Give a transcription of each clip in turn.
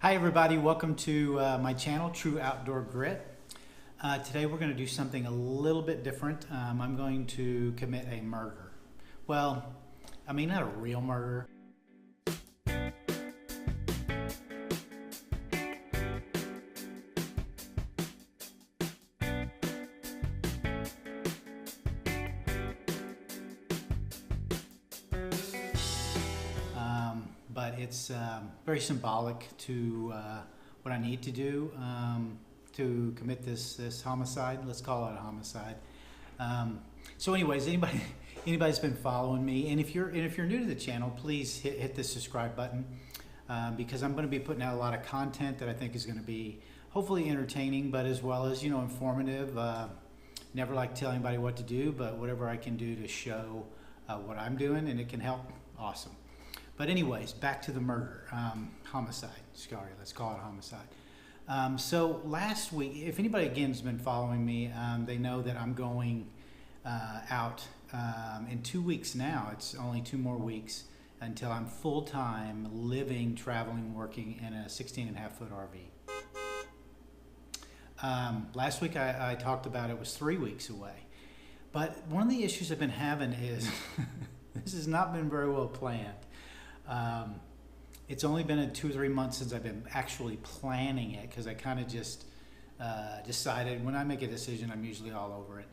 Hi everybody, welcome to my channel, True Outdoor Grit. Today we're going to do something a little bit different. I'm going to commit a murder. Well, I mean not a real murder. But it's very symbolic to what I need to do to commit this homicide. Let's call it a homicide. So anyways, anybody's been following me, and if you're new to the channel, please hit the subscribe button because I'm going to be putting out a lot of content that I think is going to be hopefully entertaining, but as well as informative. Never like telling anybody what to do, but whatever I can do to show what I'm doing and it can help, awesome. But anyways, back to the murder, homicide. Sorry, let's call it homicide. So last week, if anybody again has been following me, they know that I'm going out in 2 weeks now. It's only 2 more weeks until I'm full-time living, traveling, working in a 16.5-foot RV. Last week I talked about it was 3 weeks away. But one of the issues I've been having is this has not been very well planned. It's only been 2 or 3 months since I've been actually planning it, because I kind of just decided when I make a decision, I'm usually all over it.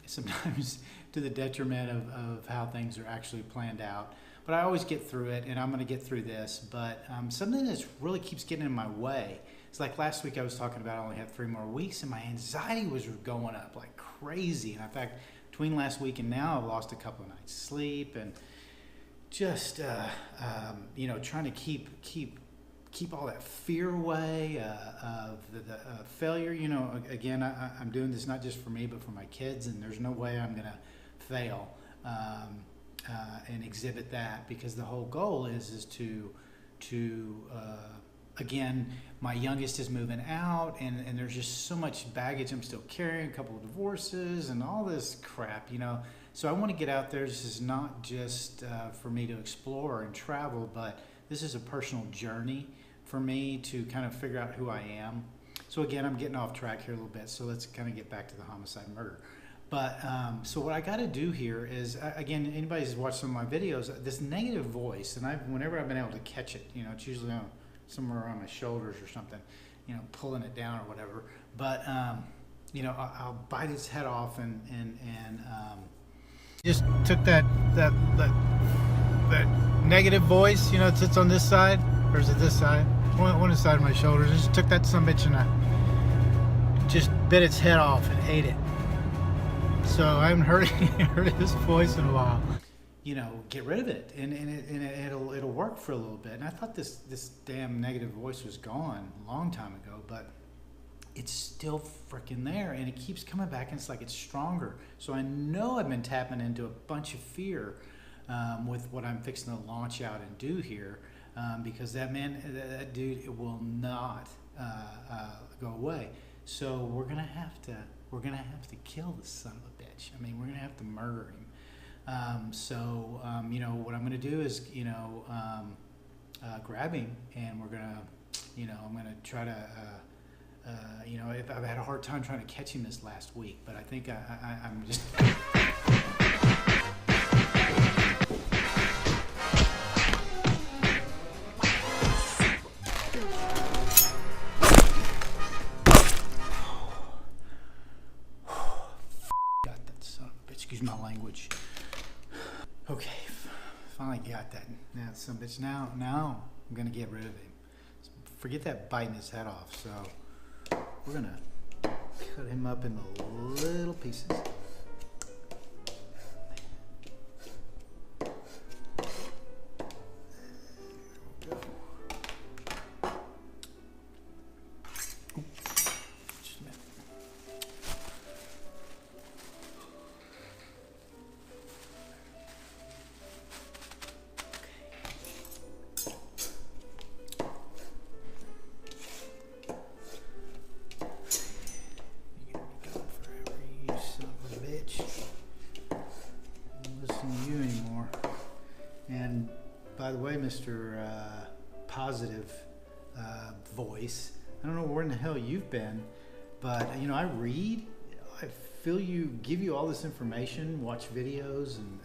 Sometimes to the detriment of how things are actually planned out. But I always get through it, and I'm going to get through this. But something that really keeps getting in my way. It's like last week I was talking about I only have 3 more weeks, and my anxiety was going up like crazy. And in fact, between last week and now, I've lost a couple of nights' sleep, and just trying to keep all that fear away of the failure. Again, I'm doing this not just for me but for my kids, and there's no way I'm gonna fail and exhibit that, because the whole goal is to again, my youngest is moving out, and there's just so much baggage I'm still carrying, a couple of divorces and all this crap, So I want to get out there. This is not just for me to explore and travel, but this is a personal journey for me to kind of figure out who I am. So again, I'm getting off track here a little bit, so let's kind of get back to the homicide murder. But so what I got to do here is, again, anybody who's watched some of my videos, this negative voice, and whenever I've been able to catch it, it's usually somewhere around my shoulders or something, pulling it down or whatever. But I'll bite its head off and just took that negative voice, it sits on this side, or is it this side? One side of my shoulders. Just took that sumbitch and I just bit its head off and ate it. So I haven't heard his voice in a while. Get rid of it, and it'll work for a little bit. And I thought this damn negative voice was gone a long time ago, but it's still freaking there, and it keeps coming back, and it's like it's stronger. So I know I've been tapping into a bunch of fear with what I'm fixing to launch out and do here, because that dude, it will not go away. So we're gonna have to kill this son of a bitch. I mean, we're gonna have to murder him. What I'm gonna do is grab him, and we're gonna I'm gonna try to if I've had a hard time trying to catch him this last week, but I think I'm just. Got that son of a bitch. Excuse my language. Okay, finally got that. Now, son of a bitch. Now I'm gonna get rid of him. Forget that biting his head off. So we're gonna cut him up into little pieces. There we go. Oops. Just a minute. By the way, Mr. Positive voice. I don't know where in the hell you've been, but I read. I feel you, give you all this information, watch videos, and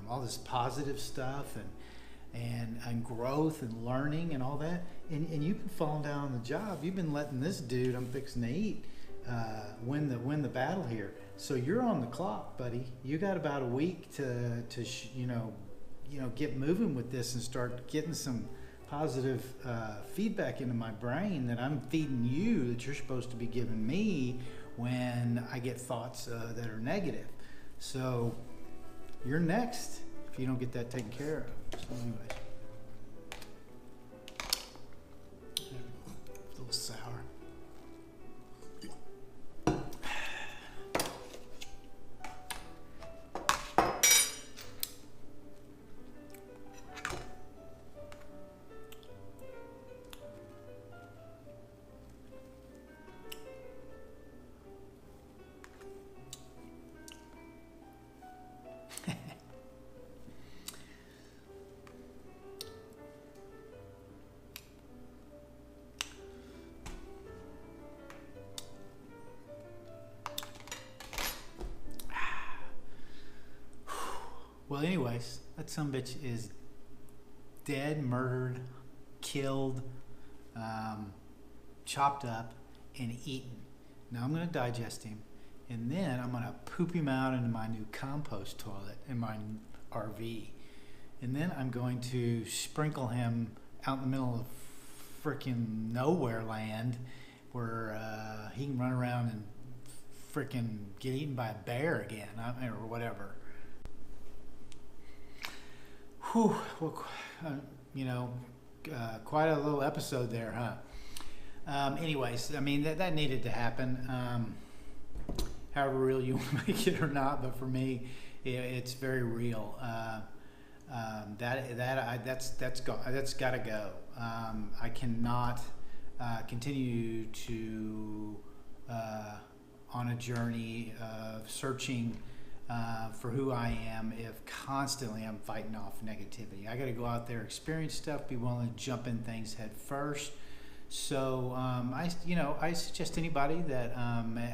all this positive stuff, and growth and learning and all that. And you've been falling down on the job. You've been letting this dude I'm fixing to eat win the battle here. So you're on the clock, buddy. You got about a week to get moving with this and start getting some positive feedback into my brain that I'm feeding you, that you're supposed to be giving me when I get thoughts that are negative. So you're next if you don't get that taken care of. So anyways, a little sour. Well, anyways, that sumbitch is dead, murdered, killed, chopped up, and eaten. Now I'm going to digest him, and then I'm going to poop him out into my new compost toilet in my RV. And then I'm going to sprinkle him out in the middle of freaking nowhere land where he can run around and freaking get eaten by a bear again, or whatever. Whew, well, quite a little episode there, huh? Anyways, I mean, that needed to happen. However real you want to make it or not, but for me, it's very real. That's got to go. I cannot continue to on a journey of searching for who I am if constantly I'm fighting off negativity. I got to go out there, experience stuff, be willing to jump in things head first. So I suggest anybody that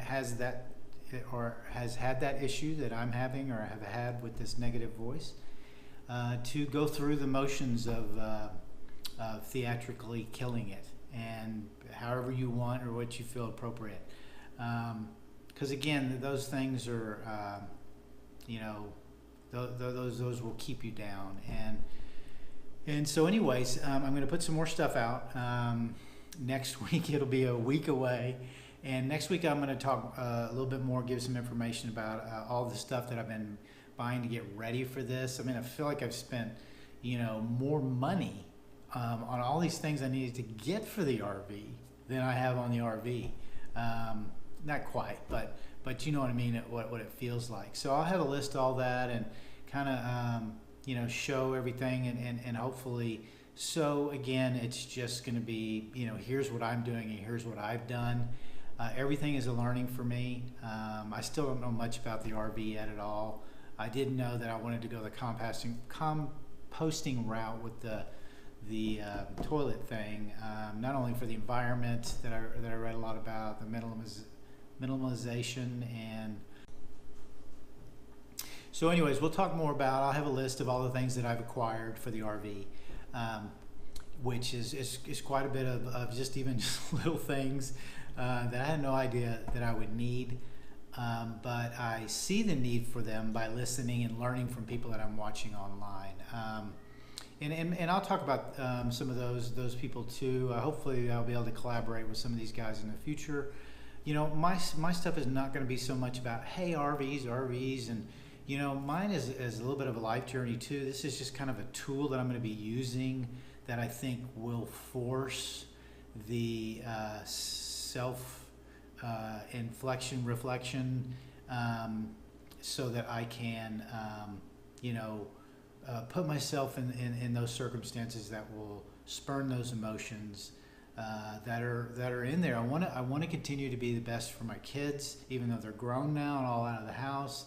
has that or has had that issue that I'm having or have had with this negative voice to go through the motions of theatrically killing it, and however you want or what you feel appropriate. Because again, those things are those will keep you down, and so anyways, I'm going to put some more stuff out next week. It'll be a week away, and next week I'm going to talk a little bit more, give some information about all the stuff that I've been buying to get ready for this. I mean, I feel like I've spent more money on all these things I needed to get for the RV than I have on the RV. Not quite, but you know what I mean, what it feels like. So I'll have a list of all that and kind of show everything and hopefully. So again, it's just going to be here's what I'm doing and here's what I've done. Everything is a learning for me. I still don't know much about the RV yet at all. I didn't know that I wanted to go the composting route with the toilet thing. Not only for the environment that I read a lot about, the minimalization, and so anyways, we'll talk more about. I'll have a list of all the things that I've acquired for the RV, which is quite a bit of just little things that I had no idea that I would need, but I see the need for them by listening and learning from people that I'm watching online. And I'll talk about some of those people too. Hopefully I'll be able to collaborate with some of these guys in the future. My stuff is not going to be so much about, hey, RVs, and mine is a little bit of a life journey too. This is just kind of a tool that I'm going to be using that I think will force the self reflection, so that I can put myself in those circumstances that will spurn those emotions that are in there. I want to continue to be the best for my kids, even though they're grown now and all out of the house,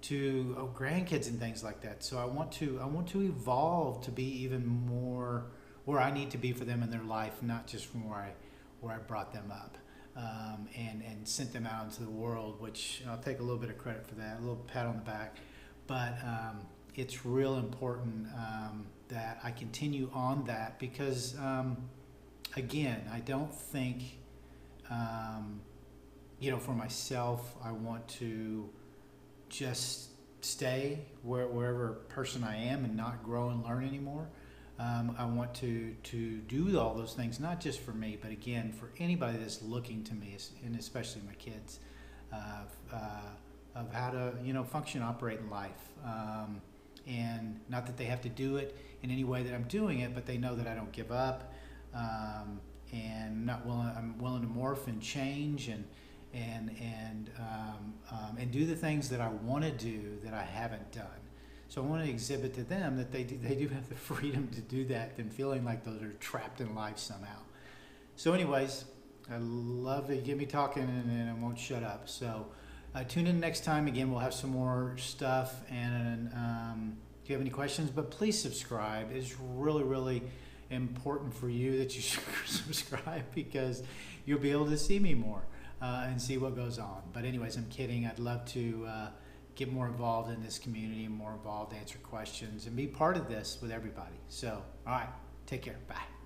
to grandkids and things like that. So I want to evolve to be even more where I need to be for them in their life, not just from where I brought them up, and sent them out into the world, which I'll take a little bit of credit for that, a little pat on the back. But it's real important that I continue on that because, again, I don't think, for myself, I want to just stay wherever person I am and not grow and learn anymore. I want to do all those things, not just for me, but again, for anybody that's looking to me, and especially my kids, of how to, function, operate in life. And not that they have to do it in any way that I'm doing it, but they know that I don't give up, and I'm willing to morph and change and do the things that I want to do that I haven't done. So I want to exhibit to them that they do have the freedom to do that than feeling like those are trapped in life somehow. So anyways, I love that you get me talking and I won't shut up. So tune in next time. Again, we'll have some more stuff. And if you have any questions, but please subscribe. It's really, really important for you that you subscribe because you'll be able to see me more and see what goes on. But anyways, I'm kidding. I'd love to get more involved in this community, more involved, answer questions, and be part of this with everybody. So, all right, take care. Bye.